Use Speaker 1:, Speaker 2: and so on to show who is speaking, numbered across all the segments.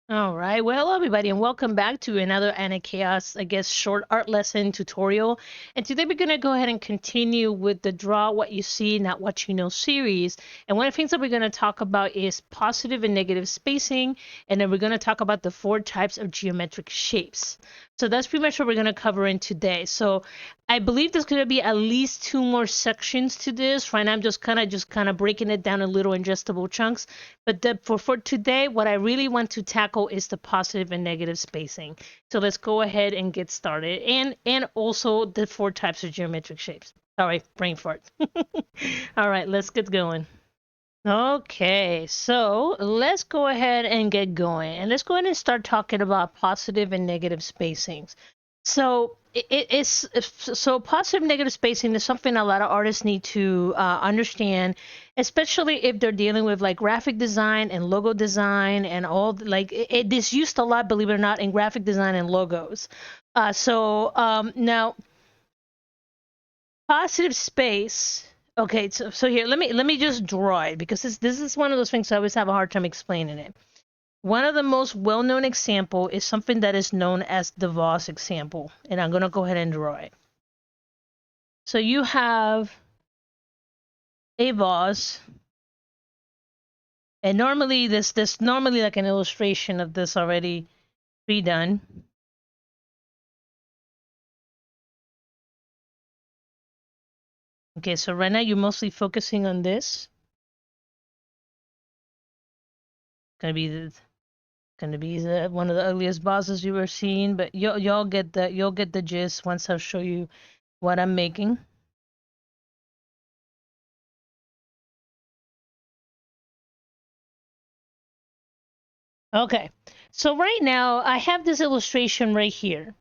Speaker 1: All right. Well, hello everybody, and welcome back to another Anna Chaos, I guess, short art lesson tutorial. And today we're gonna go ahead and continue with the Draw What You See, Not What You Know series. And one of the things that we're gonna talk about is positive and negative spacing, and then we're gonna talk about the 4 types of geometric shapes. So that's pretty much what we're gonna cover in today. So I believe there's gonna be at least 2 more sections to this. Right now, I'm just kind of breaking it down in little ingestible chunks. But for today, what I really want to tackle is the positive and negative spacing. So let's go ahead and get started. And also the 4 types of geometric shapes. Sorry, brain fart. All right, let's get going. Okay, so let's go ahead and get going. And let's go ahead and start talking about positive and negative spacings. So it's so positive negative spacing is something a lot of artists need to understand, especially if they're dealing with like graphic design and logo design and all like it is used a lot, believe it or not, in graphic design and logos. Now positive space. Okay, so here let me just draw it because this is one of those things I always have a hard time explaining it. One of the most well-known example is something that is known as the Voss example, and I'm gonna go ahead and draw it. So you have a vase, and normally this normally like an illustration of this already pre-done. Okay, so right now you're mostly focusing on this. Gonna be one of the ugliest bosses you ever seen, but you'll get the gist once I show you what I'm making. Okay, so right now I have this illustration right here,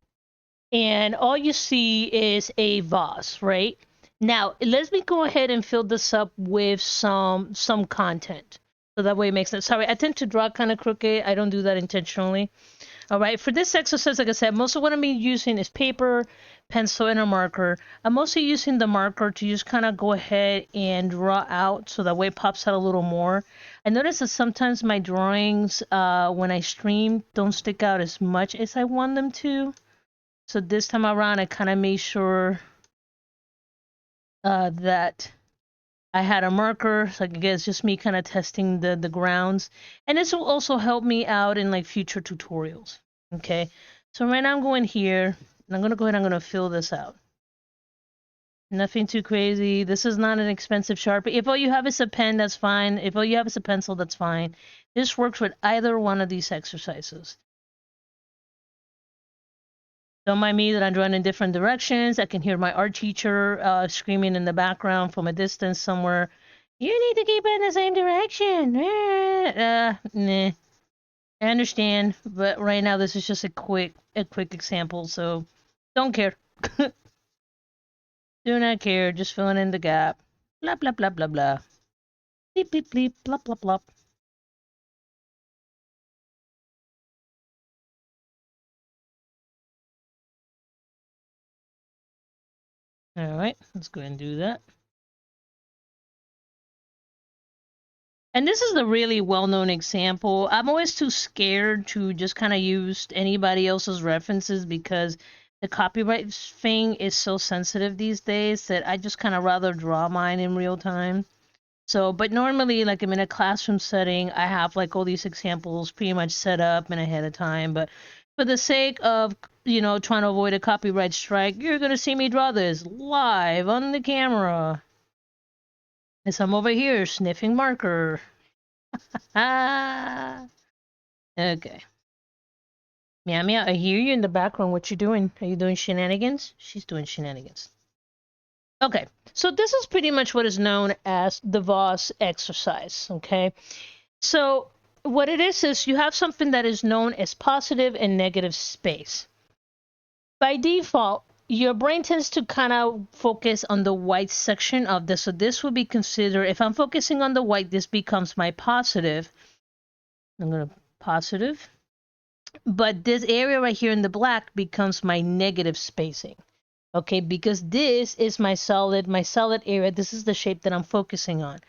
Speaker 1: and all you see is a vase, right? Now let me go ahead and fill this up with some content, so that way it makes sense. Sorry, I tend to draw kind of crooked. I don't do that intentionally. All right, for this exercise, like I said, most of what I'm using is paper, pencil, and a marker. I'm also using the marker to just kind of go ahead and draw out so that way it pops out a little more. I notice that sometimes my drawings, when I stream, don't stick out as much as I want them to. So this time around, I kind of made sure that I had a marker. So I guess just me kind of testing the grounds. And this will also help me out in like future tutorials. Okay, so right now I'm going here, and I'm gonna go ahead and I'm gonna fill this out. Nothing too crazy. This is not an expensive Sharpie. If all you have is a pen, that's fine. If all you have is a pencil, that's fine. This works with either one of these exercises. Don't mind me that I'm drawing in different directions. I can hear my art teacher screaming in the background from a distance somewhere. You need to keep it in the same direction. Nah. I understand, but right now this is just a quick example, so don't care. Do not care, just filling in the gap. Blah blah blah blah blah. Bleep bleep bleep blah blah blah. Alright, let's go ahead and do that. And this is a really well-known example. I'm always too scared to just kind of use anybody else's references because the copyright thing is so sensitive these days that I just kind of rather draw mine in real time. So, but normally, like I'm in a classroom setting, I have like all these examples pretty much set up and ahead of time. But for the sake of, trying to avoid a copyright strike, you're going to see me draw this live on the camera. As I'm over here sniffing marker. Ah. Okay. Meow meow, I hear you in the background. What you doing? Are you doing shenanigans? She's doing shenanigans. Okay, so this is pretty much what is known as the Voss exercise, okay? So what it is you have something that is known as positive and negative space. By default, your brain tends to kind of focus on the white section of this. So this would be considered, if I'm focusing on the white, this becomes my positive. I'm going to positive. But this area right here in the black becomes my negative spacing. Okay, because this is my solid area. This is the shape that I'm focusing on.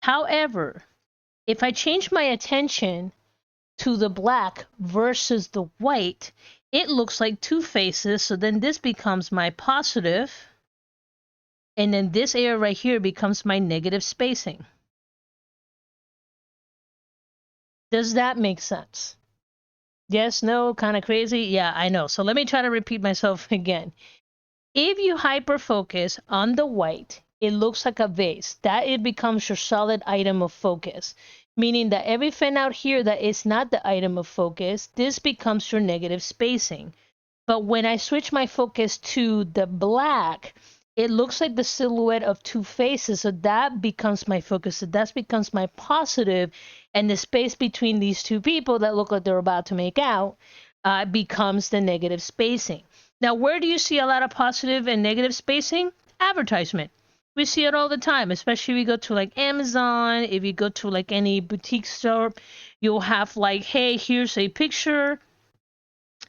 Speaker 1: However, if I change my attention to the black versus the white, it looks like two faces. So then this becomes my positive, and then this area right here becomes my negative spacing. Does that make sense? Yes, no, kind of crazy? Yeah, I know. So let me try to repeat myself again. If you hyperfocus on the white, it looks like a vase. That it becomes your solid item of focus, meaning that everything out here that is not the item of focus, this becomes your negative spacing. But when I switch my focus to the black, it looks like the silhouette of two faces. So that becomes my focus. So that becomes my positive, and the space between these two people that look like they're about to make out becomes the negative spacing. Now, where do you see a lot of positive and negative spacing? Advertisement. We see it all the time, especially if you go to like Amazon, if you go to like any boutique store, you'll have like, hey, here's a picture,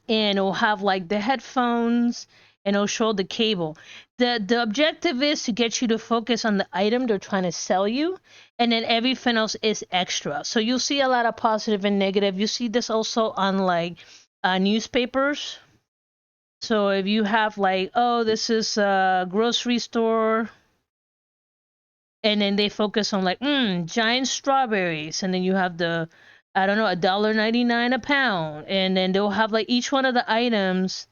Speaker 1: and it'll have like the headphones, and it'll show the cable. The objective is to get you to focus on the item they're trying to sell you, and then everything else is extra. So you'll see a lot of positive and negative. You see this also on like newspapers. So if you have like, oh, this is a grocery store, and then they focus on like, giant strawberries, and then you have the, I don't know, $1.99 a pound, and then they'll have like each one of the items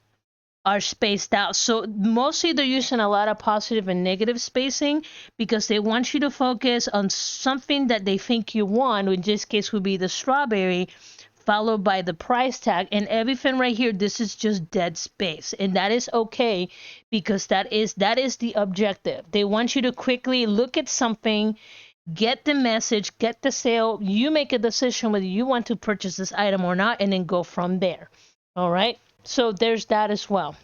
Speaker 1: are spaced out. So mostly they're using a lot of positive and negative spacing because they want you to focus on something that they think you want, in this case would be the strawberry, followed by the price tag, and everything right here, this is just dead space, and that is okay because that is the objective. They want you to quickly look at something, get the message, get the sale, you make a decision whether you want to purchase this item or not, and then go from there. All right, so there's that as well.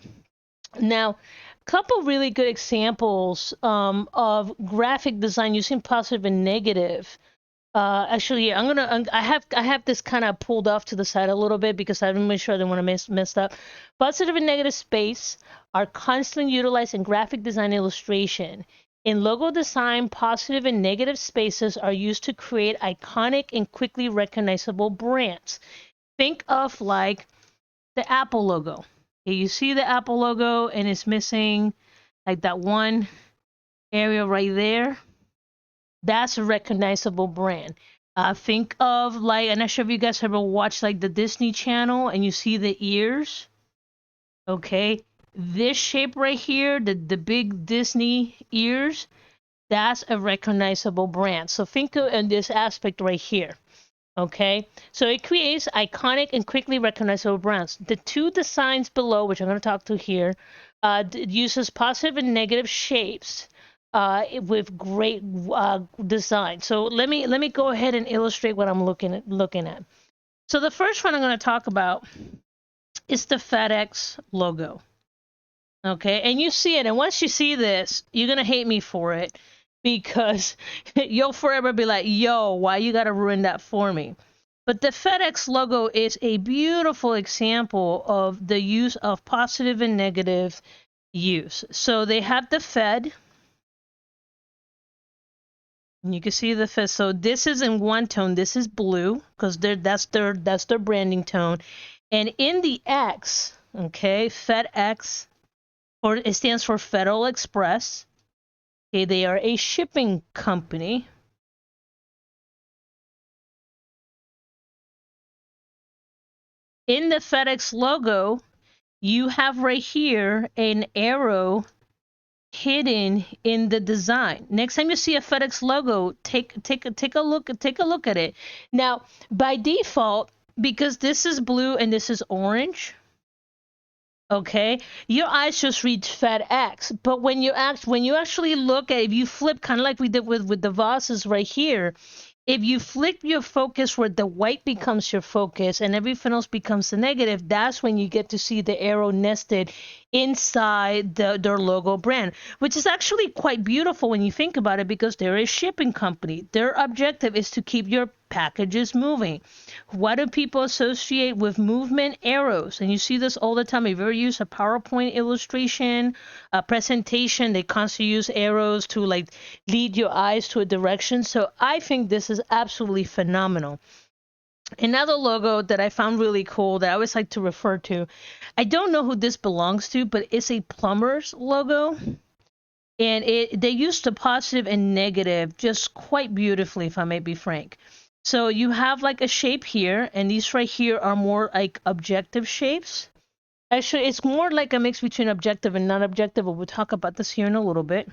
Speaker 1: Now, a couple really good examples of graphic design using positive and negative. Actually, yeah, I have this kind of pulled off to the side a little bit because I want to make sure I don't want to mess up. Positive and negative space are constantly utilized in graphic design illustration. In logo design, positive and negative spaces are used to create iconic and quickly recognizable brands. Think of like the Apple logo. Okay, you see the Apple logo and it's missing like that one area right there. That's a recognizable brand. Think of like, I'm not sure if you guys ever watched like the Disney Channel and you see the ears. Okay, this shape right here, the big Disney ears, that's a recognizable brand. So think of in this aspect right here. Okay, so it creates iconic and quickly recognizable brands. The two designs below, which I'm going to talk to here, uses positive and negative shapes with great design. So let me go ahead and illustrate what I'm looking at. So the first one I'm going to talk about is the FedEx logo. Okay, and you see it, and once you see this, you're going to hate me for it because you'll forever be like, yo, why you got to ruin that for me? But the FedEx logo is a beautiful example of the use of positive and negative use. So they have the Fed. You can see the Fed. So this is in one tone. This is blue because that's their branding tone. And in the X, okay, FedEx, or it stands for Federal Express. Okay, they are a shipping company. In the FedEx logo, you have right here an arrow hidden in the design. Next time you see a FedEx logo, take a look at it. Now, by default, because this is blue and this is orange, okay, your eyes just read FedEx. But when you actually look at, if you flip, kind of like we did with the vases right here, if you flip your focus where the white becomes your focus and everything else becomes the negative, that's when you get to see the arrow nested inside their logo brand, which is actually quite beautiful when you think about it because they're a shipping company. Their objective is to keep your packages moving. What do people associate with movement? Arrows. And you see this all the time. If you ever use a PowerPoint illustration, a presentation, they constantly use arrows to like lead your eyes to a direction. So I think this is absolutely phenomenal. Another logo that I found really cool that I always like to refer to. I don't know who this belongs to, but it's a plumber's logo. And they use the positive and negative just quite beautifully, if I may be frank. So you have like a shape here, and these right here are more like objective shapes. Actually, it's more like a mix between objective and non-objective, but we'll talk about this here in a little bit.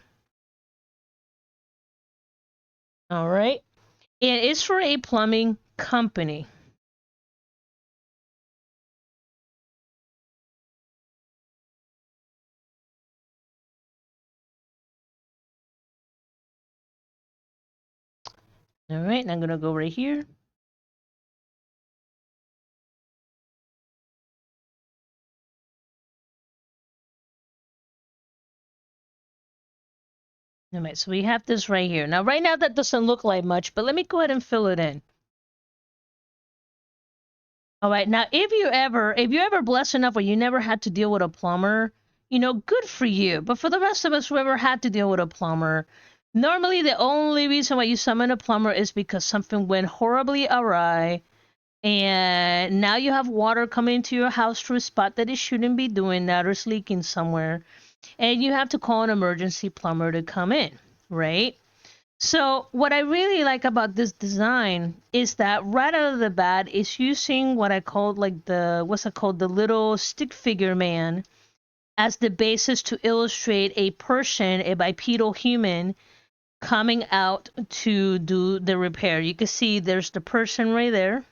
Speaker 1: All right. And it's for a plumbing company. All right, and I'm gonna go right here. All right, so we have this right here. Now, right now that doesn't look like much, but let me go ahead and fill it in. All right, now if you're ever blessed enough where you never had to deal with a plumber, good for you. But for the rest of us who ever had to deal with a plumber, normally the only reason why you summon a plumber is because something went horribly awry, and now you have water coming into your house through a spot that it shouldn't be doing that, or it's leaking somewhere, and you have to call an emergency plumber to come in, right? So what I really like about this design is that right out of the bat, it's using what I call like what's it called, the little stick figure man, as the basis to illustrate a person, a bipedal human, coming out to do the repair. You can see there's the person right there.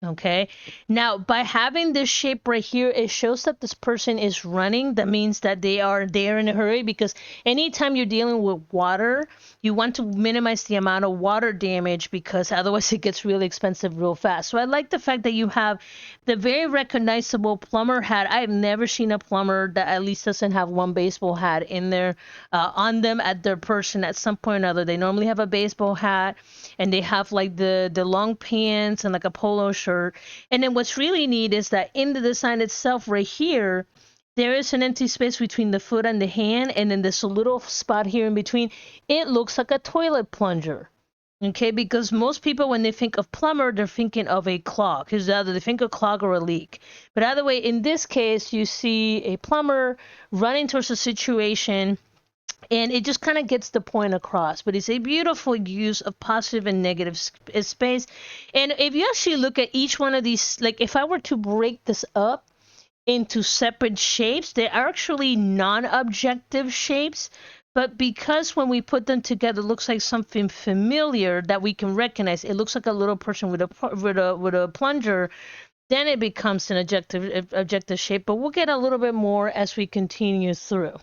Speaker 1: Okay. Now, by having this shape right here, it shows that this person is running. That means that they are there in a hurry, because anytime you're dealing with water, you want to minimize the amount of water damage, because otherwise it gets really expensive real fast. So I like the fact that you have the very recognizable plumber hat. I've never seen a plumber that at least doesn't have one baseball hat in there on them at their person at some point or another. They normally have a baseball hat, and they have like the long pants and like a polo shirt. And then what's really neat is that in the design itself right here, there is an empty space between the foot and the hand, and then there's a little spot here in between. It looks like a toilet plunger. Okay, because most people, when they think of plumber, they're thinking of a clog. Because either they think of clog or a leak. But either way, in this case, you see a plumber running towards a situation, and it just kind of gets the point across. But it's a beautiful use of positive and negative space. And if you actually look at each one of these, like if I were to break this up into separate shapes, they are actually non-objective shapes. But because when we put them together, it looks like something familiar that we can recognize. It looks like a little person with a plunger. Then it becomes an objective shape. But we'll get a little bit more as we continue through.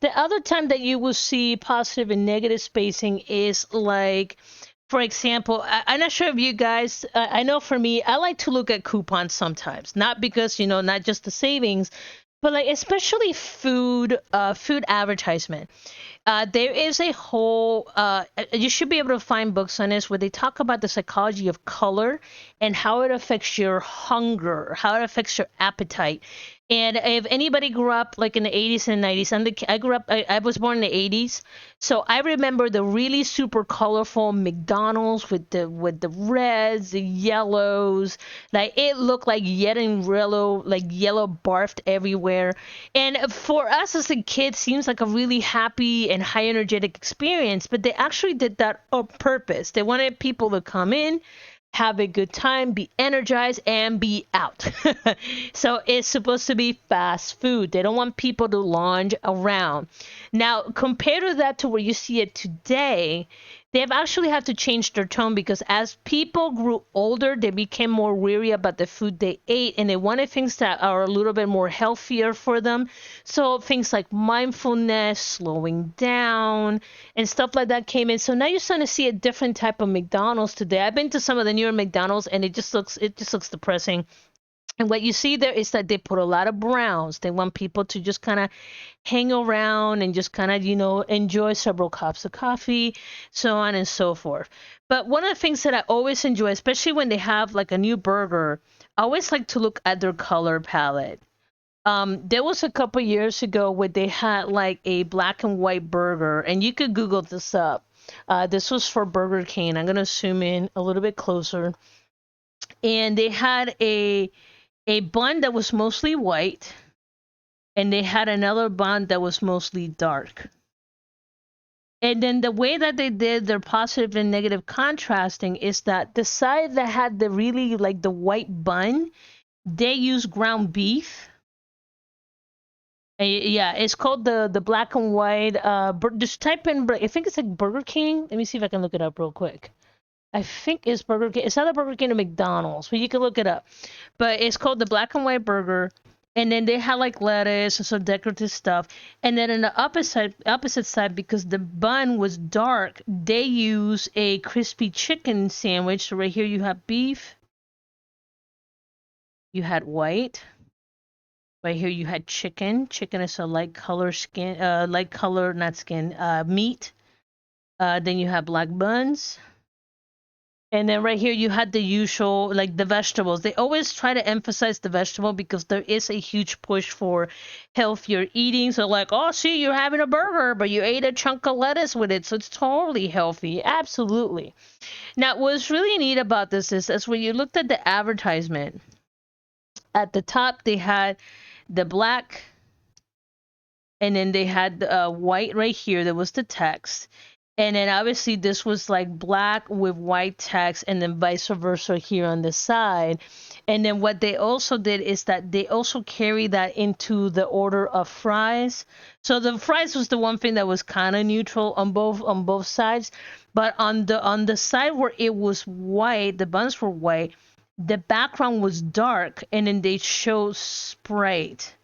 Speaker 1: The other time that you will see positive and negative spacing is like, for example, I'm not sure if you guys, I know for me, I like to look at coupons sometimes, not because, not just the savings, but like especially food advertisement. There is a whole, you should be able to find books on this where they talk about the psychology of color and how it affects your hunger, how it affects your appetite. And if anybody grew up like in the 80s and 90s, I grew up, I was born in the 80s. So I remember the really super colorful McDonald's with the reds, the yellows. Like it looked like yellow barfed everywhere. And for us as a kid, seems like a really happy and high energetic experience, but they actually did that on purpose. They wanted people to come in, have a good time, be energized, and be out. So it's supposed to be fast food. They don't want people to lounge around. Now, compared to that to where you see it today, they've actually had to change their tone, because as people grew older, they became more weary about the food they ate, and they wanted things that are a little bit more healthier for them. So things like mindfulness, slowing down, and stuff like that came in. So now you're starting to see a different type of McDonald's today. I've been to some of the newer McDonald's, and it just looks depressing. And what you see there is that they put a lot of browns. They want people to just kind of hang around and just kind of, enjoy several cups of coffee, so on and so forth. But one of the things that I always enjoy, especially when they have like a new burger, I always like to look at their color palette. There was a couple years ago where they had like a black and white burger, and you could Google this up. This was for Burger King. I'm gonna zoom in a little bit closer, and they had a bun that was mostly white, and they had another bun that was mostly dark. And then the way that they did their positive and negative contrasting is that the side that had the really like the white bun, they used ground beef. Yeah, it's called the black and white. Just type in. I think it's like Burger King. Let me see if I can look it up real quick. I think it's Burger King. It's either Burger King or McDonald's, but you can look it up. But it's called the black and white burger. And then they had like lettuce and some decorative stuff. And then on the opposite side, because the bun was dark, they use a crispy chicken sandwich. So right here you have beef. You had white. Right here you had chicken. Chicken is a light color not skin, meat. Then you have black buns. And then right here you had the usual, like the vegetables. They always try to emphasize the vegetable because there is a huge push for healthier eating. So like, oh, see, you're having a burger, but you ate a chunk of lettuce with it. So it's totally healthy. Absolutely. Now, what's really neat about this is when you looked at the advertisement, at the top, they had the black, and then they had white right here. That was the text. And then obviously this was like black with white text, and then vice versa here on the side. And then what they also did is that they also carry that into the order of fries. So the fries was the one thing that was kind of neutral on both sides, but on the side where it was white, the buns were white, the background was dark, and then they showed Sprite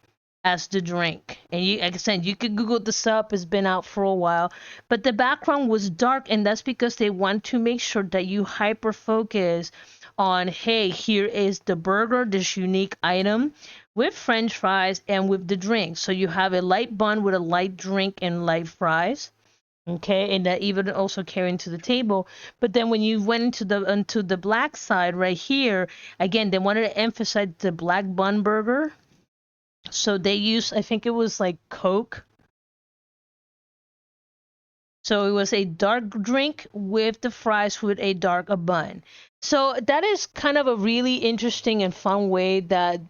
Speaker 1: as the drink. And you, like I said, you could Google this up. It's been out for a while. But the background was dark, and that's because they want to make sure that you hyper focus on, hey, here is the burger, this unique item with French fries and with the drink. So you have a light bun with a light drink and light fries. Okay, and that even also carrying to the table. But then when you went into the black side right here, again, they wanted to emphasize the black bun burger. So they used, I think it was like Coke. So it was a dark drink with the fries with a dark bun. So that is kind of a really interesting and fun way that,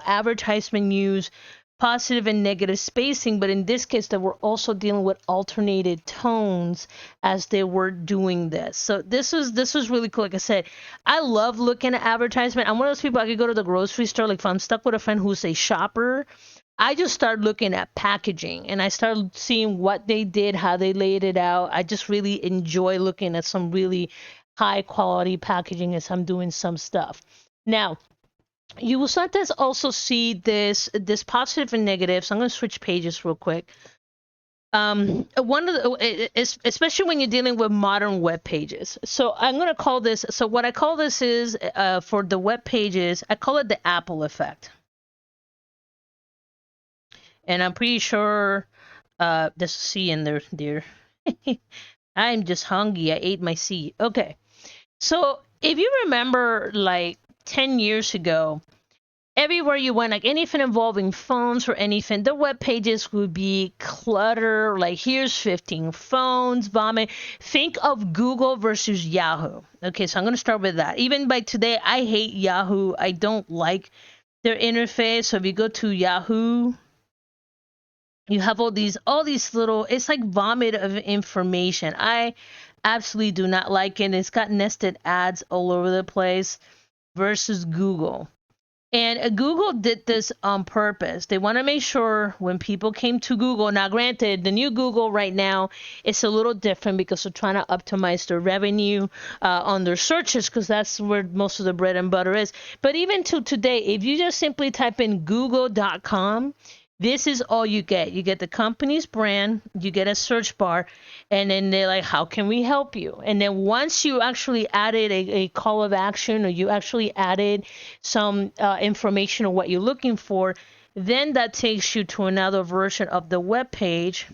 Speaker 1: advertisement use positive and negative spacing, but in this case, they were also dealing with alternated tones as they were doing this. So this was really cool. Like I said, I love looking at advertisement. I'm one of those people, I could go to the grocery store. Like if I'm stuck with a friend who's a shopper, I just start looking at packaging and I start seeing what they did, how they laid it out. I just really enjoy looking at some really high quality packaging as I'm doing some stuff. Now, you will sometimes also see this positive and negative. So I'm going to switch pages real quick. One of the, especially when you're dealing with modern web pages. So I'm going to call this. So what I call this is for the web pages, I call it the Apple effect. And I'm pretty sure there's a C in there, dear. I'm just hungry. I ate my C. Okay. So if you remember, like 10 years ago, everywhere you went, like anything involving phones or anything, the web pages would be clutter. Like here's 15 phones, vomit. Think of Google versus Yahoo. Okay, so I'm going to start with that. Even by today, I hate Yahoo. I don't like their interface. So if you go to Yahoo, you have all these little, it's like vomit of information. I absolutely do not like it. It's got nested ads all over the place versus Google. And Google did this on purpose. They want to make sure when people came to Google, now granted, the new Google right now, it's a little different because they're trying to optimize their revenue on their searches because that's where most of the bread and butter is. But even to today, if you just simply type in google.com, this is all you get. You get the company's brand, you get a search bar, and then they're like, how can we help you? And then once you actually added a call of action or you actually added some information on what you're looking for, then that takes you to another version of the web page,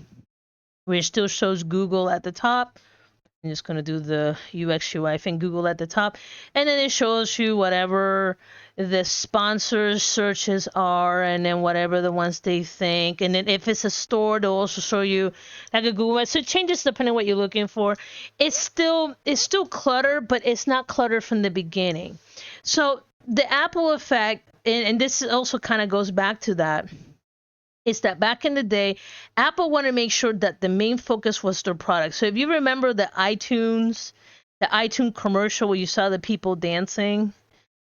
Speaker 1: which still shows Google at the top. I'm just gonna do the UX UI thing, Google at the top, and then it shows you whatever the sponsors searches are, and then whatever the ones they think, and then if it's a store, they'll also show you like a Google. So it changes depending on what you're looking for. It's still clutter, but it's not clutter from the beginning. So the Apple effect, and this also kind of goes back to that, is that back in the day, Apple wanted to make sure that the main focus was their product. So if you remember the iTunes commercial where you saw the people dancing,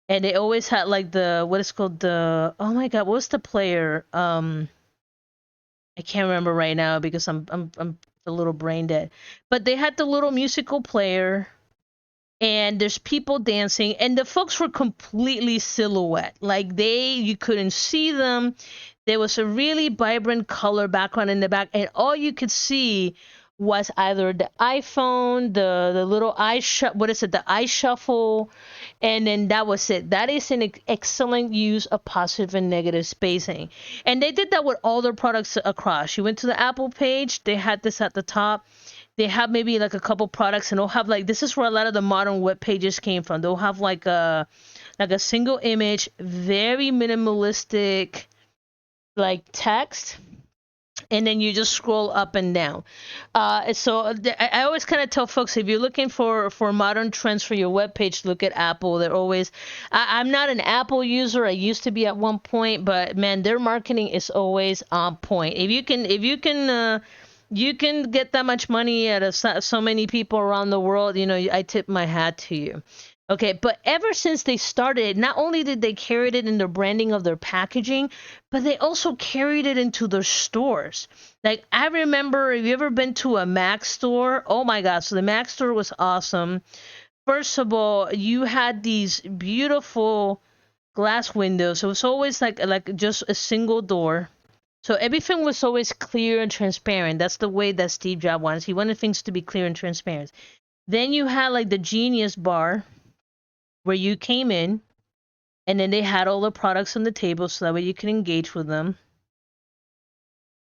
Speaker 1: and they always had like the what is called the oh my god, what's the player? I can't remember right now because I'm a little brain dead. But they had the little musical player, and there's people dancing, and the folks were completely silhouette, like you couldn't see them. There was a really vibrant color background in the back, and all you could see was either the iPhone, the little what is it, the iShuffle, and then that was it. That is an excellent use of positive and negative spacing, and they did that with all their products across. You went to the Apple page, they had this at the top. They have maybe like a couple products, and they'll have like, this is where a lot of the modern web pages came from. They'll have like a single image, very minimalistic like text, and then you just scroll up and down. I always kind of tell folks, if you're looking for modern trends for your web page, look at Apple. They're always, I'm not an Apple user. I used to be at one point, but man, their marketing is always on point. If you can get that much money out of so many people around the world, I tip my hat to you. Okay, but ever since they started, not only did they carry it in their branding of their packaging, but they also carried it into their stores. Like, I remember, have you ever been to a Mac store? Oh my God, so the Mac store was awesome. First of all, you had these beautiful glass windows. So it was always like just a single door. So everything was always clear and transparent. That's the way that Steve Jobs wanted. He wanted things to be clear and transparent. Then you had like the Genius bar, where you came in, and then they had all the products on the table so that way you can engage with them.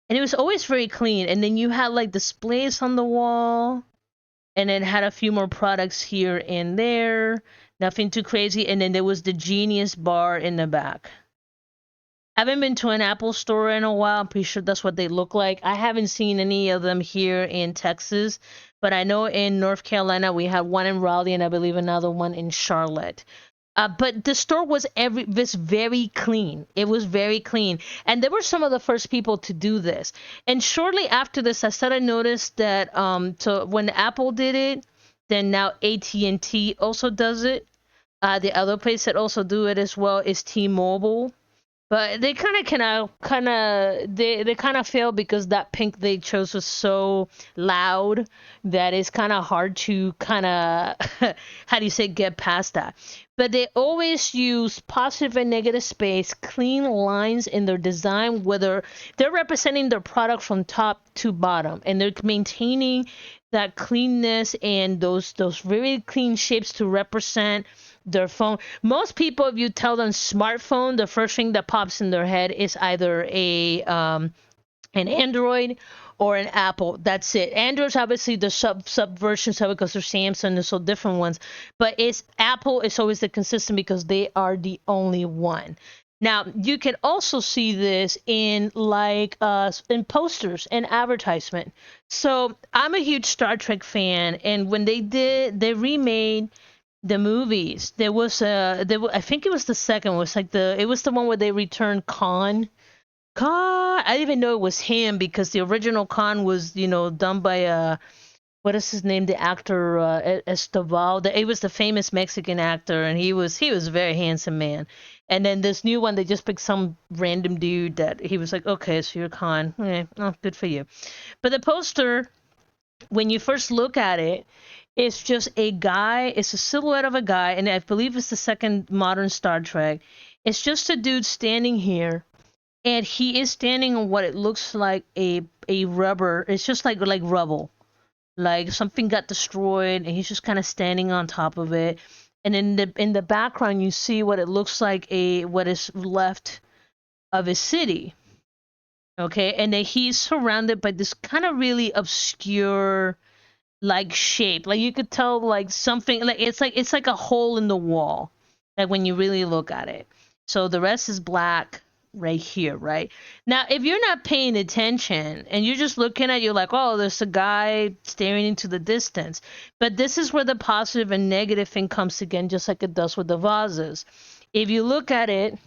Speaker 1: And it was always very clean. And then you had like displays on the wall, and then had a few more products here and there. Nothing too crazy. And then there was the Genius bar in the back. I haven't been to an Apple store in a while. I'm pretty sure that's what they look like. I haven't seen any of them here in Texas, but I know in North Carolina we had one in Raleigh, and I believe another one in Charlotte. But the store was very clean. It was very clean, and they were some of the first people to do this. And shortly after this, I started to notice that so when Apple did it, then now AT&T also does it. The other place that also do it as well is T-Mobile. But they kind of failed because that pink they chose was so loud that it's kind of hard to kind of how do you say, get past that. But they always use positive and negative space, clean lines in their design, whether they're representing their product from top to bottom, and they're maintaining that cleanness and those very clean shapes to represent their phone. Most people, if you tell them smartphone, the first thing that pops in their head is either an Android or an Apple. That's it. Android's obviously the sub versions of it because they're Samsung and so different ones. But it's Apple is always the consistent because they are the only one. Now, you can also see this in in posters and advertisement. So I'm a huge Star Trek fan, and when they remade the movies, I think it was the second one. It was the one where they returned Khan. I didn't even know it was him because the original Khan was, done by what is his name, the actor Esteval. It was the famous Mexican actor, and he was a very handsome man. And then this new one, they just picked some random dude that he was like, okay, so you're Khan. Oh, good for you. But the poster, when you first look at it, it's just a guy. It's a silhouette of a guy, and I believe it's the second modern Star Trek. It's just a dude standing here, and he is standing on what it looks like a rubber. It's just like rubble, like something got destroyed, and he's just kind of standing on top of it. And in the background, you see what it looks like what is left of a city. Okay, and then he's surrounded by this kind of really obscure like shape. Like you could tell like something like it's like a hole in the wall. Like when you really look at it. So the rest is black right here, right? Now, if you're not paying attention and you're just looking at, you're like, oh, there's a guy staring into the distance. But this is where the positive and negative thing comes again, just like it does with the vases. If you look at it,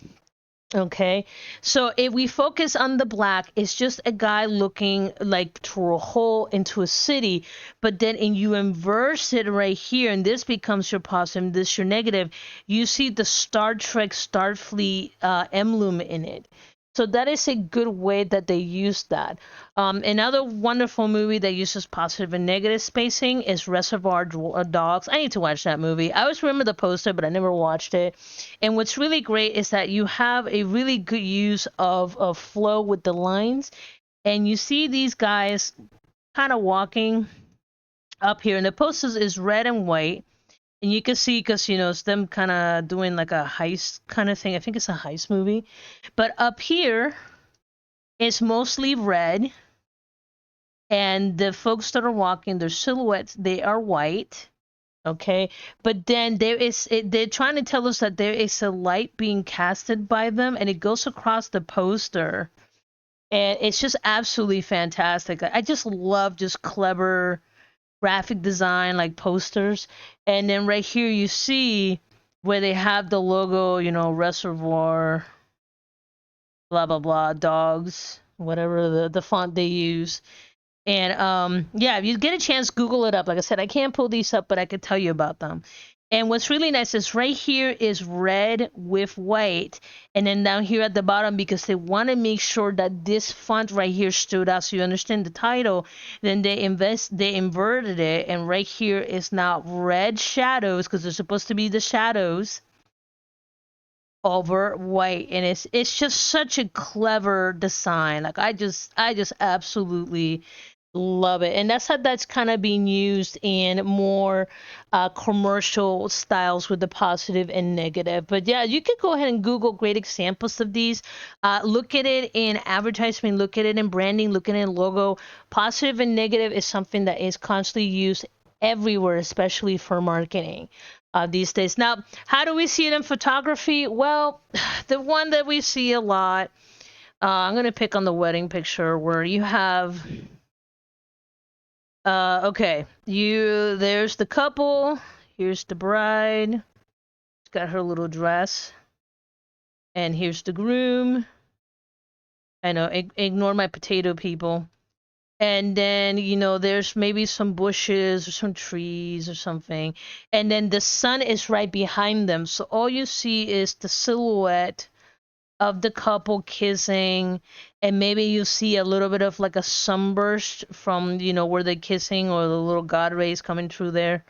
Speaker 1: okay, so if we focus on the black, it's just a guy looking like through a hole into a city, but then and you inverse it right here, and this becomes your positive, and this your negative. You see the Star Trek Starfleet emblem in it. So that is a good way that they use that. Another wonderful movie that uses positive and negative spacing is Reservoir Dogs. I need to watch that movie. I always remember the poster, but I never watched it. And what's really great is that you have a really good use of flow with the lines. And you see these guys kind of walking up here. And the poster is red and white. And you can see, because, you know, it's them kind of doing like a heist kind of thing. I think it's a heist movie. But up here, it's mostly red. And the folks that are walking, their silhouettes, they are white. Okay, but then they're trying to tell us that there is a light being casted by them, and it goes across the poster, and it's just absolutely fantastic. I just love just clever graphic design like posters. And then right here you see where they have the logo, you know, Reservoir blah blah blah dogs, whatever the font they use. And yeah, if you get a chance, Google it up. Like I said, I can't pull these up, but I could tell you about them. And what's really nice is right here is red with white, and then down here at the bottom, because they want to make sure that this font right here stood out, so you understand the title. Then they inverted it, and right here is now red shadows, because they're supposed to be the shadows over white, and it's just such a clever design. Like I just absolutely love it. And that's how that's kind of being used in more commercial styles with the positive and negative. But yeah, you could go ahead and Google great examples of these. Look at it in advertisement, look at it in branding, look at it in logo. Positive and negative is something that is constantly used everywhere, especially for marketing these days. Now, how do we see it in photography? Well, the one that we see a lot, I'm going to pick on the wedding picture where you have okay, there's the couple, here's the bride, she's got her little dress, and here's the groom. I know, ignore my potato people. And then, you know, there's maybe some bushes or some trees or something. And then the sun is right behind them. So all you see is the silhouette of the couple kissing, and maybe you see a little bit of like a sunburst from, you know, where they're kissing, or the little god rays coming through there.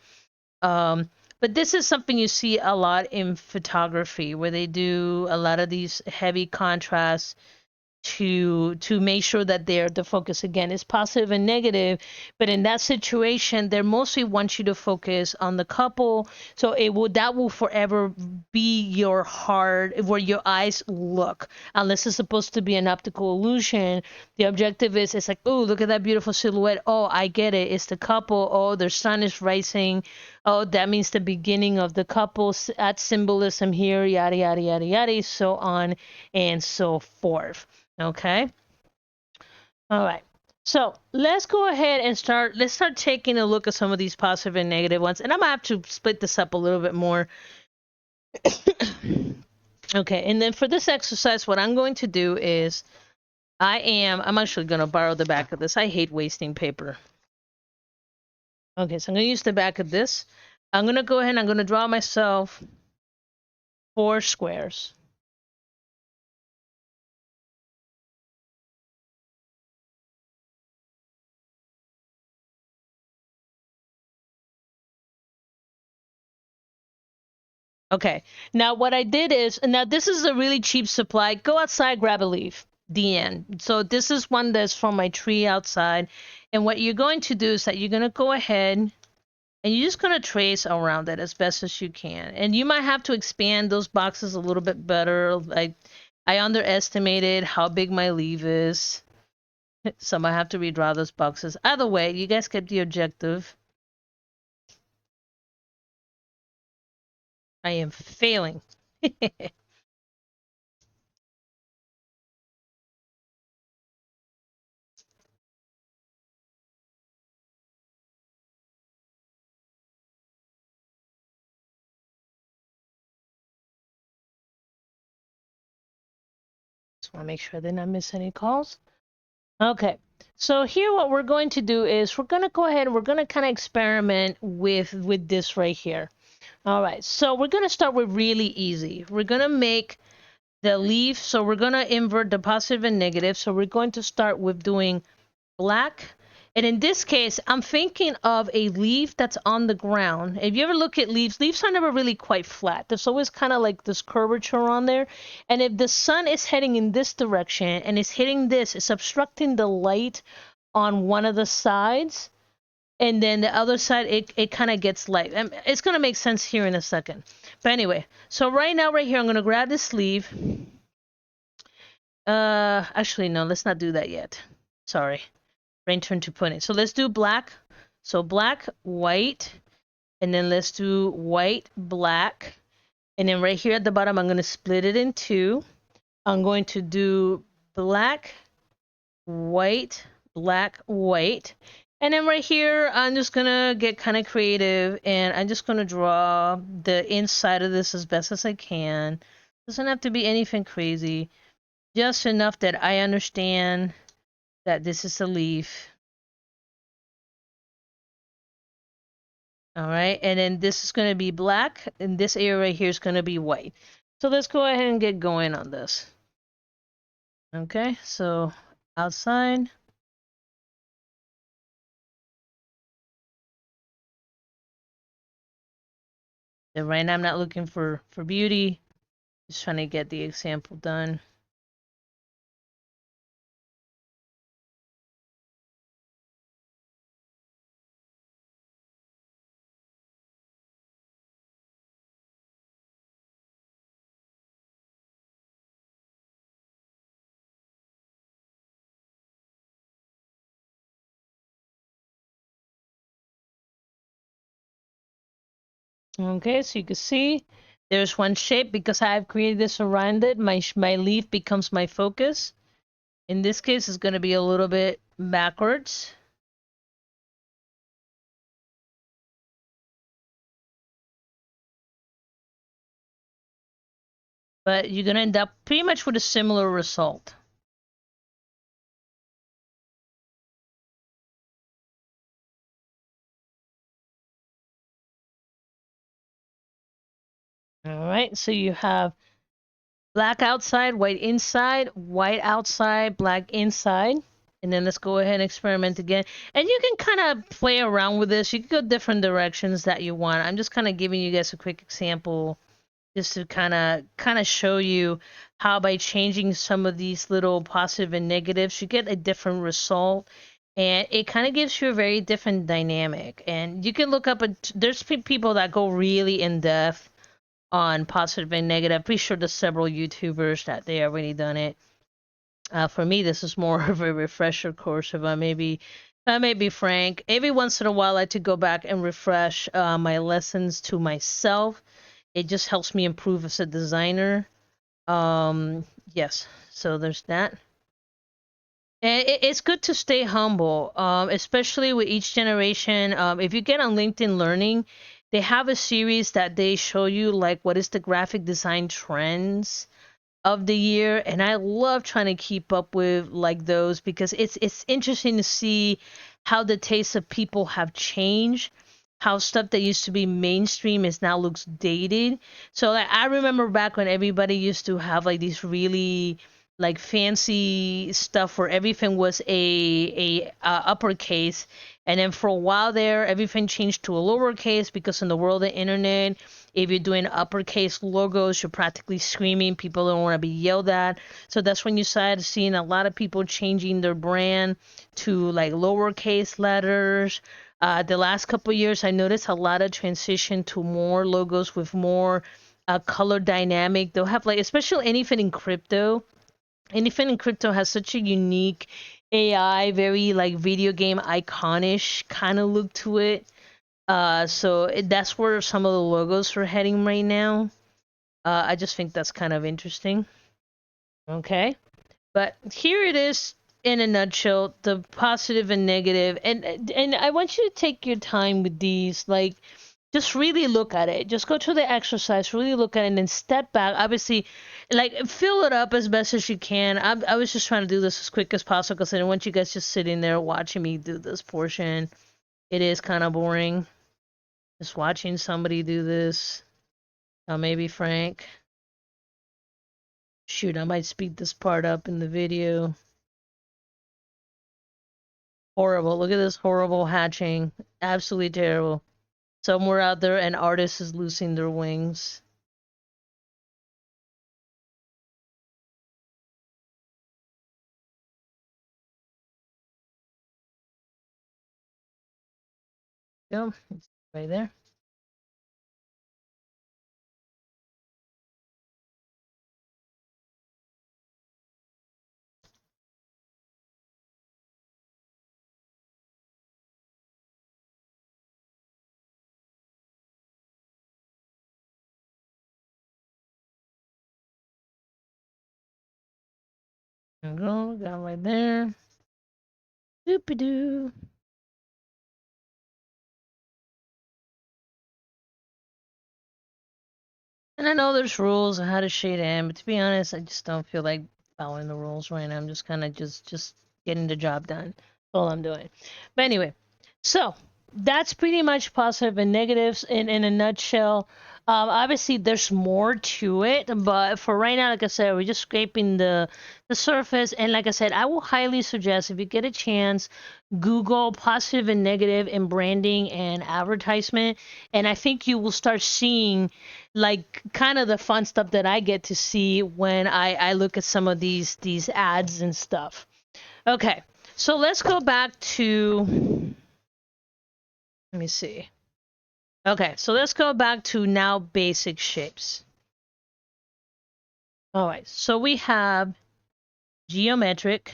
Speaker 1: But this is something you see a lot in photography, where they do a lot of these heavy contrasts to make sure that the focus again is positive and negative. But in that situation, they mostly want you to focus on the couple, so that will forever be your heart where your eyes look, unless it's supposed to be an optical illusion. The objective is, it's like, oh, look at that beautiful silhouette, oh, I get it, it's the couple, oh, their sun is rising, oh, that means the beginning of the couple, at symbolism here, yada yada yada yada, so on and so forth. Okay. All right. So let's go ahead and let's start taking a look at some of these positive and negative ones. And I'm gonna have to split this up a little bit more. Okay. And then for this exercise, what I'm going to do is I'm actually going to borrow the back of this. I hate wasting paper. Okay. So I'm going to use the back of this. I'm going to go ahead and I'm going to draw myself 4 squares. Okay. Now what I did is, now this is a really cheap supply. Go outside, grab a leaf. The end. So this is one that's from my tree outside. And what you're going to do is that you're going to go ahead and you're just going to trace around it as best as you can. And you might have to expand those boxes a little bit better. I underestimated how big my leaf is. So I might have to redraw those boxes. Either way, you guys get the objective. I am failing. Just want to make sure I did not miss any calls. Okay. So here what we're going to do is we're going to go ahead and we're going to kind of experiment with this right here. All right. So we're going to start with really easy. We're going to make the leaf. So we're going to invert the positive and negative. So we're going to start with doing black. And in this case, I'm thinking of a leaf that's on the ground. If you ever look at leaves, leaves are never really quite flat. There's always kind of like this curvature on there. And if the sun is heading in this direction and it's hitting this, it's obstructing the light on one of the sides. And then the other side, it kind of gets light. And it's going to make sense here in a second. But anyway, so right now, right here, I'm going to grab this leaf. Actually, no, let's not do that yet. Sorry. Rain turn to pudding. So let's do black. So black, white, and then let's do white, black. And then right here at the bottom, I'm going to split it in two. I'm going to do black, white, black, white. And then right here, I'm just going to get kind of creative, and I'm just going to draw the inside of this as best as I can. Doesn't have to be anything crazy. Just enough that I understand that this is a leaf. All right, and then this is going to be black, and this area right here is going to be white. So let's go ahead and get going on this. Okay, so outside. And right now I'm not looking for beauty, just trying to get the example done. Okay, so you can see there's one shape. Because I've created this around it, my leaf becomes my focus. In this case, it's going to be a little bit backwards. But you're going to end up pretty much with a similar result. All right, so you have black outside, white inside, white outside, black inside. And then let's go ahead and experiment again. And you can kind of play around with this. You can go different directions that you want. I'm just kind of giving you guys a quick example just to kind of show you how by changing some of these little positive and negatives, you get a different result. And it kind of gives you a very different dynamic. And you can look up, there's people that go really in depth on positive and negative. Pretty sure there's several YouTubers that they already done it. For me, this is more of a refresher course. If I may be frank, every once in a while, I like to go back and refresh my lessons to myself. It just helps me improve as a designer. Yes, so there's that. And it's good to stay humble, especially with each generation. If you get on LinkedIn Learning, they have a series that they show you like what is the graphic design trends of the year, and I love trying to keep up with like those because it's interesting to see how the tastes of people have changed, how stuff that used to be mainstream is now looks dated. So like I remember back when everybody used to have like these really like fancy stuff where everything was a uppercase, and then for a while there everything changed to a lowercase because in the world of the internet, if you're doing uppercase logos, you're practically screaming. People don't want to be yelled at. So that's when you started seeing a lot of people changing their brand to like lowercase letters. The last couple of years, I noticed a lot of transition to more logos with more color dynamic. They'll have like, especially anything in crypto. Anything in crypto has such a unique AI, very like video game iconish kind of look to it. So that's where some of the logos are heading right now. I just think that's kind of interesting. Okay. But here it is in a nutshell, the positive and negative. And I want you to take your time with these. Like, just really look at it. Just go to the exercise, really look at it, and then step back. Obviously, like, fill it up as best as you can. I was just trying to do this as quick as possible because I didn't want you guys just sitting there watching me do this portion. It is kind of boring. Just watching somebody do this. Maybe Frank. Shoot, I might speed this part up in the video. Horrible. Look at this horrible hatching. Absolutely terrible. Somewhere out there, an artist is losing their wings. Go. Right there. There we go. Got right there. Doopy-doo. And I know there's rules on how to shade in, but to be honest, I just don't feel like following the rules right now. I'm just kind of just getting the job done. That's all I'm doing. But anyway, so that's pretty much positive and negatives in a nutshell. Obviously, there's more to it, but for right now, like I said, we're just scraping the surface. And like I said, I will highly suggest if you get a chance, Google positive and negative in branding and advertisement, and I think you will start seeing like kind of the fun stuff that I get to see when I look at some of these ads and stuff. Okay, so let's go back to, let me see. Okay, so let's go back to now basic shapes. All right, so we have geometric,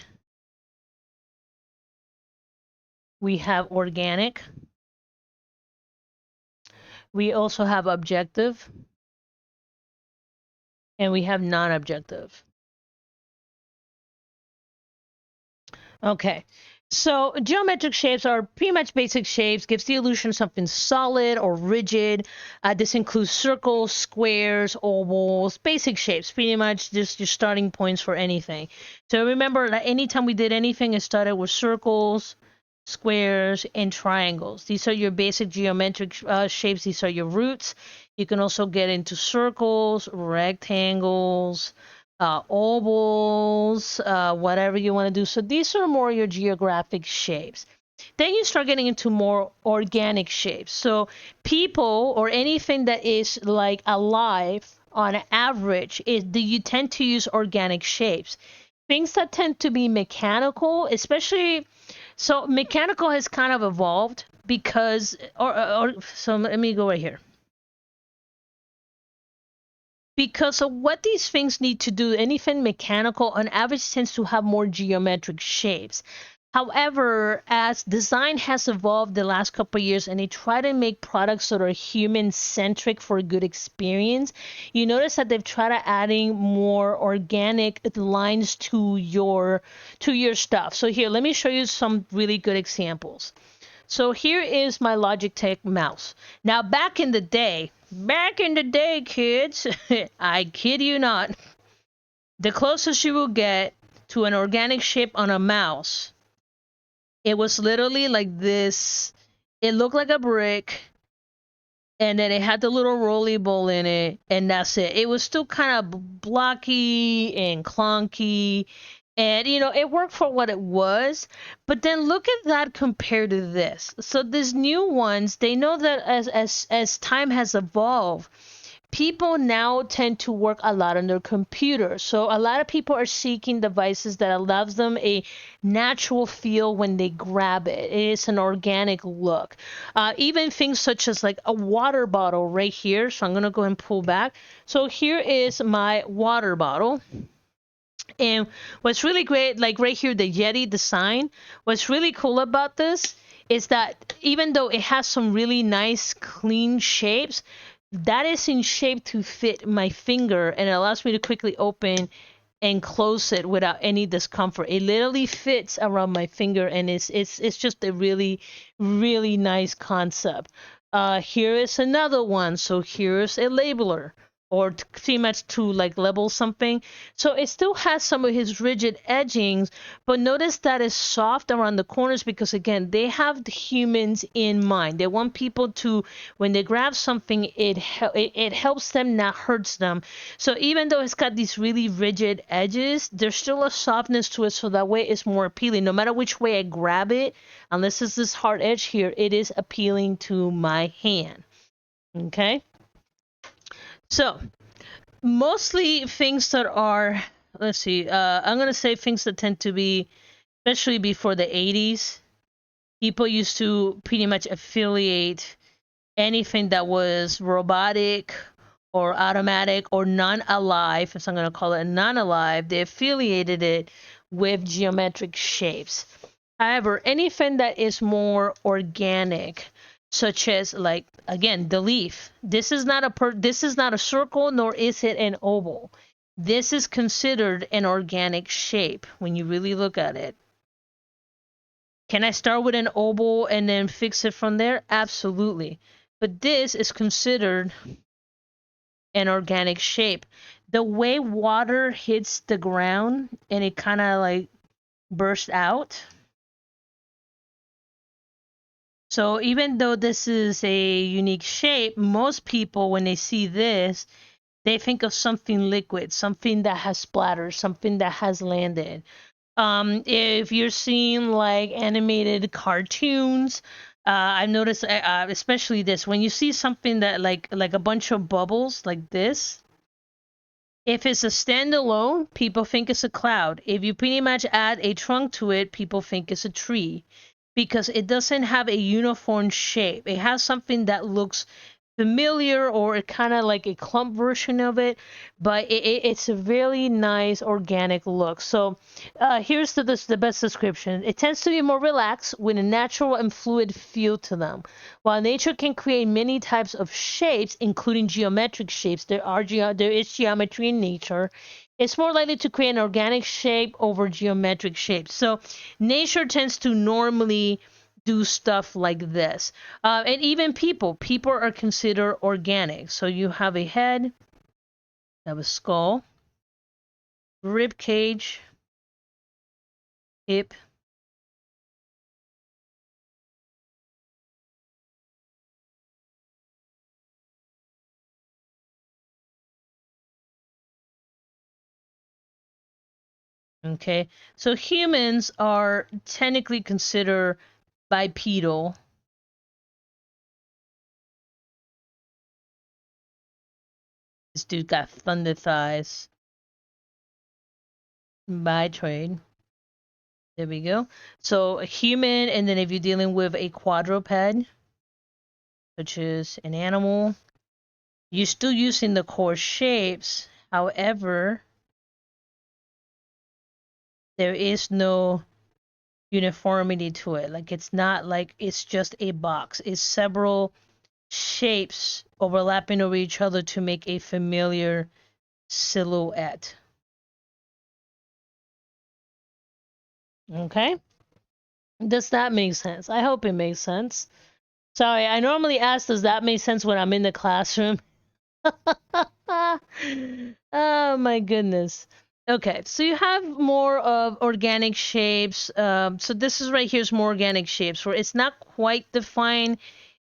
Speaker 1: we have organic, we also have objective, and we have non-objective. Okay. So geometric shapes are pretty much basic shapes, gives the illusion of something solid or rigid. This includes circles, squares, ovals, basic shapes, pretty much just your starting points for anything. So remember that anytime we did anything, it started with circles, squares, and triangles. These are your basic geometric shapes. These are your roots. You can also get into circles, rectangles, ovals, whatever you want to do. So these are more your geographic shapes. Then you start getting into more organic shapes. So people or anything that is like alive on average, you tend to use organic shapes. Things that tend to be mechanical, especially, so mechanical has kind of evolved because, so let me go right here. Because of what these things need to do, anything mechanical on average tends to have more geometric shapes. However, as design has evolved the last couple of years and they try to make products that are human centric for a good experience, you notice that they've tried to adding more organic lines to your stuff. So here, let me show you some really good examples. So here is my Logitech mouse. Now, back in the day, kids, I kid you not, the closest you will get to an organic shape on a mouse, it was literally like this. It looked like a brick, and then it had the little rolly ball in it, and that's it. It was still kind of blocky and clunky, and it worked for what it was. But then look at that compared to this. So these new ones, they know that as time has evolved, people now tend to work a lot on their computer. So a lot of people are seeking devices that allows them a natural feel when they grab it. It is an organic look. Even things such as like a water bottle right here. So I'm going to go and pull back. So here is my water bottle. And what's really great, like right here, the Yeti design, what's really cool about this is that even though it has some really nice clean shapes, that is in shape to fit my finger, and it allows me to quickly open and close it without any discomfort. It literally fits around my finger, and it's just a really, really nice concept. Here is another one. So here's a labeler, or pretty much to like label something. So it still has some of his rigid edgings, but notice that it's soft around the corners because again, they have the humans in mind. They want people to, when they grab something, it helps them, not hurts them. So even though it's got these really rigid edges, there's still a softness to it, so that way it's more appealing. No matter which way I grab it, unless it's this hard edge here, it is appealing to my hand. Okay? So, mostly things that are, let's see, I'm going to say things that tend to be, especially before the 80s, people used to pretty much affiliate anything that was robotic or automatic or non-alive, if I'm going to call it non-alive, they affiliated it with geometric shapes. However, anything that is more organic, such as like again the leaf, this is not a circle, nor is it an oval. This is considered an organic shape when you really look at it. Can I start with an oval and then fix it from there? Absolutely. But this is considered an organic shape. The way water hits the ground and it kind of like bursts out. So even though this is a unique shape, most people, when they see this, they think of something liquid, something that has splattered, something that has landed. If you're seeing like animated cartoons, I've noticed, especially this, when you see something that like a bunch of bubbles like this, if it's a standalone, people think it's a cloud. If you pretty much add a trunk to it, people think it's a tree because it doesn't have a uniform shape. It has something that looks familiar or kind of like a clump version of it, but it's a really nice organic look. So here's the best description. It tends to be more relaxed with a natural and fluid feel to them. While nature can create many types of shapes, including geometric shapes, there is geometry in nature. It's more likely to create an organic shape over geometric shapes. So nature tends to normally do stuff like this. And even people are considered organic. So you have a head, you have a skull, rib cage, hip, okay? So humans are technically considered bipedal. This dude got thunder thighs. By trade. There we go. So a human, and then if you're dealing with a quadruped, which is an animal, you're still using the core shapes. However, there is no uniformity to it. Like it's not like it's just a box. It's several shapes overlapping over each other to make a familiar silhouette. Okay? Does that make sense? I hope it makes sense. Sorry, I normally ask, does that make sense when I'm in the classroom? Oh my goodness. Okay, so you have more of organic shapes. So this is right here is more organic shapes where it's not quite defined.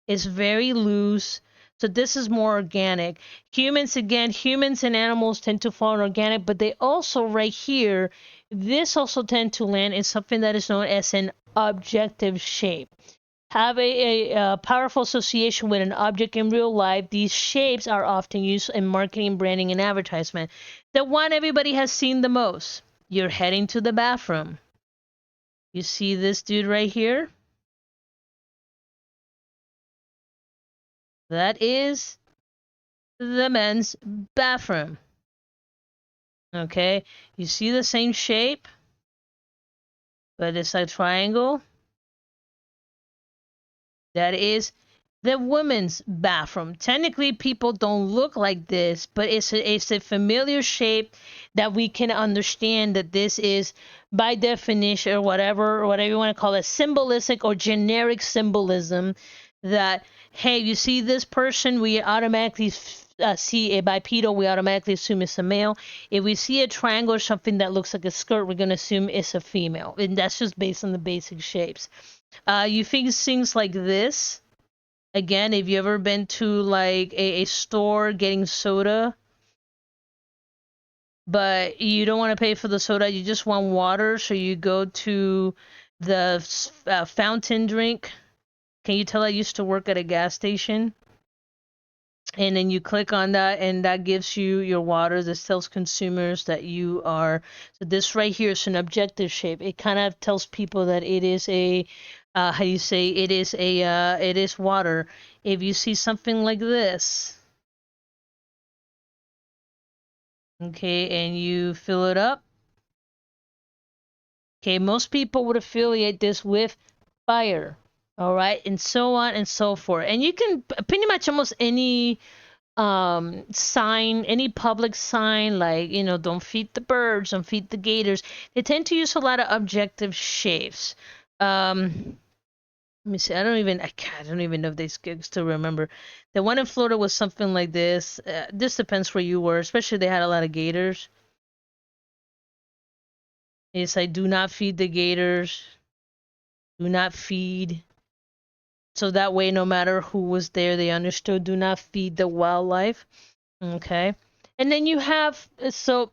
Speaker 1: It's very loose. So this is more organic. Humans, again, humans and animals tend to fall in organic, but they also right here, this also tend to land in something that is known as an objective shape. Have a powerful association with an object in real life. These shapes are often used in marketing, branding, and advertisement. The one everybody has seen the most. You're heading to the bathroom. You see this dude right here? That is the men's bathroom. Okay, you see the same shape, but it's a triangle. That is the women's bathroom. Technically, people don't look like this, but it's a familiar shape that we can understand that this is, by definition, or whatever you want to call it, symbolistic or generic symbolism. That, hey, you see this person, we automatically see a bipedal, we automatically assume it's a male. If we see a triangle or something that looks like a skirt, we're going to assume it's a female. And that's just based on the basic shapes. You think things like this. Again, if you ever been to like a store getting soda, but you don't want to pay for the soda, you just want water, so you go to the fountain drink. Can you tell I used to work at a gas station? And then you click on that, and that gives you your water. This tells consumers that you are. So this right here is an objective shape. It kind of tells people that it is a, how do you say? It is a, it is water. If you see something like this, okay, and you fill it up. Okay, most people would affiliate this with fire. All right, and so on and so forth. And you can pretty much almost any sign, any public sign, like, you know, don't feed the birds, don't feed the gators. They tend to use a lot of objective shapes. Let me see. I don't even know if they still remember. The one in Florida was something like this. This depends where you were, especially they had a lot of gators. It's like, do not feed the gators. Do not feed. So that way, no matter who was there, they understood, do not feed the wildlife. Okay. And then you have, so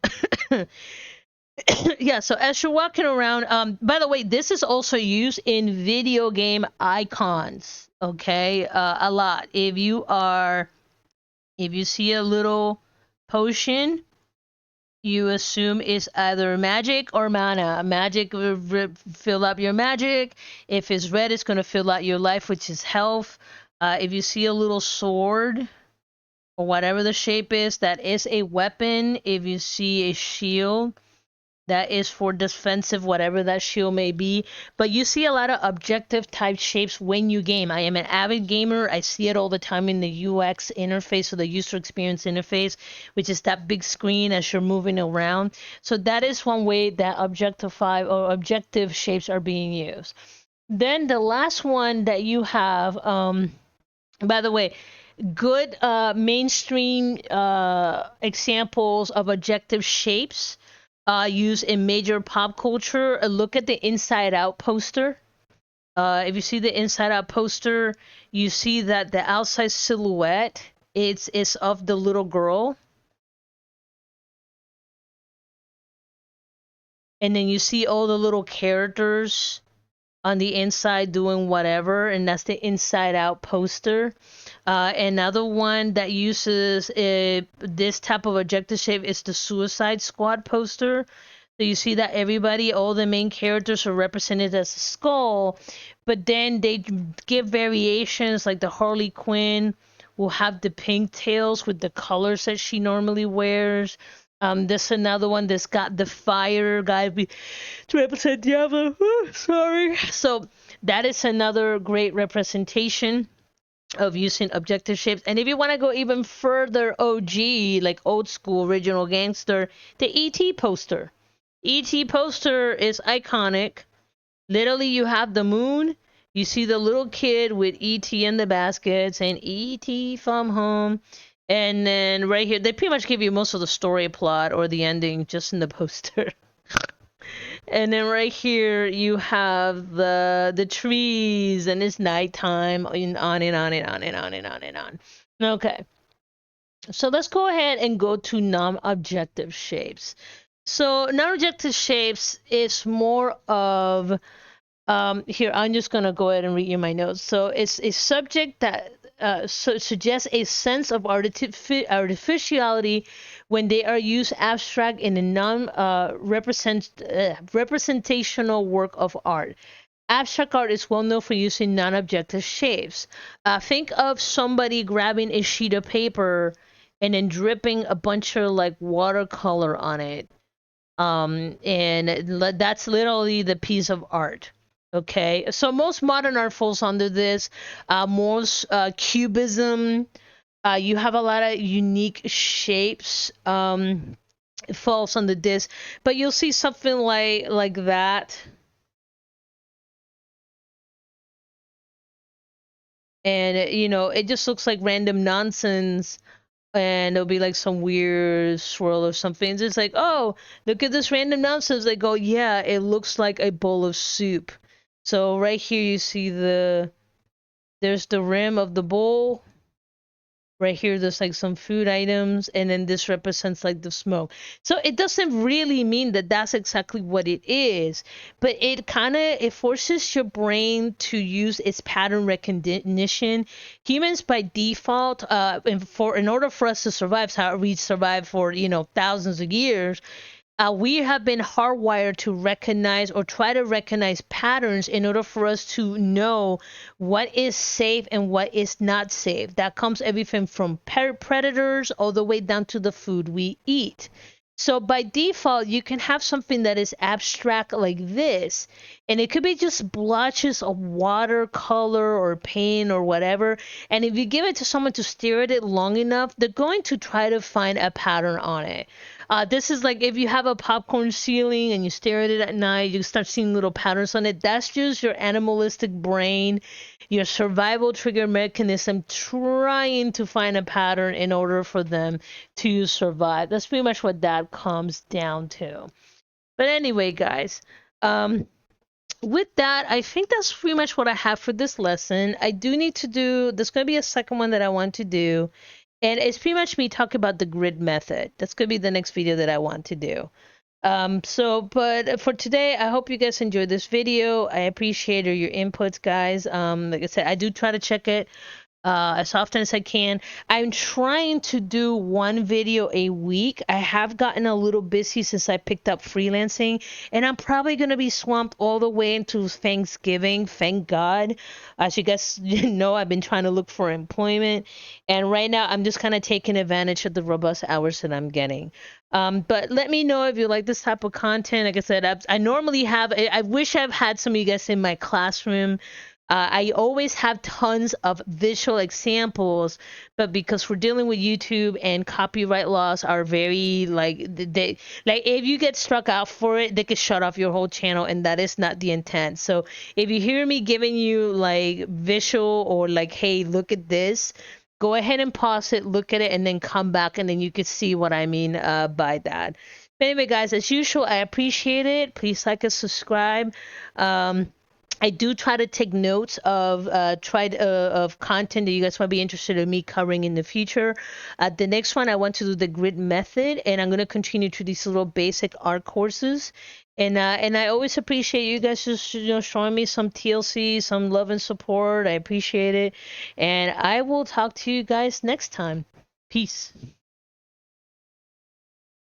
Speaker 1: yeah, so as you're walking around, by the way, this is also used in video game icons. Okay, a lot. If you see a little potion, you assume it's either magic or mana. Magic will fill up your magic. If it's red, it's going to fill out your life, which is health. If you see a little sword or whatever the shape is, that is a weapon. If you see a shield, that is for defensive, whatever that shield may be. But you see a lot of objective type shapes when you game. I am an avid gamer. I see it all the time in the UX interface, or the user experience interface, which is that big screen as you're moving around. So that is one way that objective shapes are being used. Then the last one that you have, by the way, good mainstream examples of objective shapes used in major pop culture. Look at the Inside Out poster. If you see the Inside Out poster, you see that the outside silhouette is of the little girl. And then you see all the little characters on the inside doing whatever, and that's the Inside Out poster. Another one that uses this type of objective shape is the Suicide Squad poster. So you see that everybody, all the main characters are represented as a skull, but then they give variations, like the Harley Quinn will have the pink tails with the colors that she normally wears. There's another one that's got the fire guy to represent Diablo. Sorry. So that is another great representation of using objective shapes. And if you want to go even further, OG, like old school original gangster, the ET poster. ET poster is iconic. Literally, you have the moon. You see the little kid with ET in the basket saying ET from home. And then right here, they pretty much give you most of the story plot or the ending just in the poster. And then right here you have the trees, and it's nighttime, and on and on and on and on and on and on. Okay. So let's go ahead and go to non-objective shapes. So non-objective shapes is more of here, I'm just going to go ahead and read you my notes. So it's a subject that suggests a sense of artificiality when they are used abstract in a non-representational work of art. Abstract art is well known for using non-objective shapes. Think of somebody grabbing a sheet of paper and then dripping a bunch of like watercolor on it. And that's literally the piece of art. Okay, so most modern art falls under this. Most cubism. You have a lot of unique shapes. It falls under this, but you'll see something like that, and you know, it just looks like random nonsense. And there'll be like some weird swirl or something. It's just like, oh, look at this random nonsense. They go, yeah, it looks like a bowl of soup. So right here you see there's the rim of the bowl. Right here there's like some food items, and then this represents like the smoke. So it doesn't really mean that that's exactly what it is, but it kind of it forces your brain to use its pattern recognition. Humans by default, in order for us to survive, how we survived for, you know, thousands of years, we have been hardwired to recognize or try to recognize patterns in order for us to know what is safe and what is not safe. That comes everything from predators all the way down to the food we eat. So by default, you can have something that is abstract like this, and it could be just blotches of watercolor or paint or whatever. And if you give it to someone to stare at it long enough, they're going to try to find a pattern on it. This is like if you have a popcorn ceiling and you stare at it at night, you start seeing little patterns on it. That's just your animalistic brain, your survival trigger mechanism trying to find a pattern in order for them to survive. That's pretty much what that comes down to. But anyway, guys, with that, I think that's pretty much what I have for this lesson. I do need to do, there's going to be a second one that I want to do. And it's pretty much me talking about the grid method. That's going to be the next video that I want to do. But for today, I hope you guys enjoyed this video. I appreciate your inputs, guys. Like I said, I do try to check it as often as I can. I'm trying to do one video a week. I have gotten a little busy since I picked up freelancing, and I'm probably going to be swamped all the way into Thanksgiving. Thank God. As you guys know, I've been trying to look for employment, and right now I'm just kind of taking advantage of the robust hours that I'm getting. But let me know if you like this type of content. Like I said, I normally have, I wish I've had some of you guys in my classroom. I always have tons of visual examples, but because we're dealing with YouTube and copyright laws are very they like if you get struck out for it, they could shut off your whole channel, and that is not the intent. So if you hear me giving you like visual or like, hey, look at this, go ahead and pause it, look at it, and then come back, and then you can see what I mean by that. But anyway, guys, as usual, I appreciate it. Please like and subscribe. I do try to take notes of of content that you guys might be interested in me covering in the future. The next one, I want to do the grid method, and I'm going to continue to these little basic art courses. And I always appreciate you guys just showing me some TLC, some love and support. I appreciate it, and I will talk to you guys next time. Peace.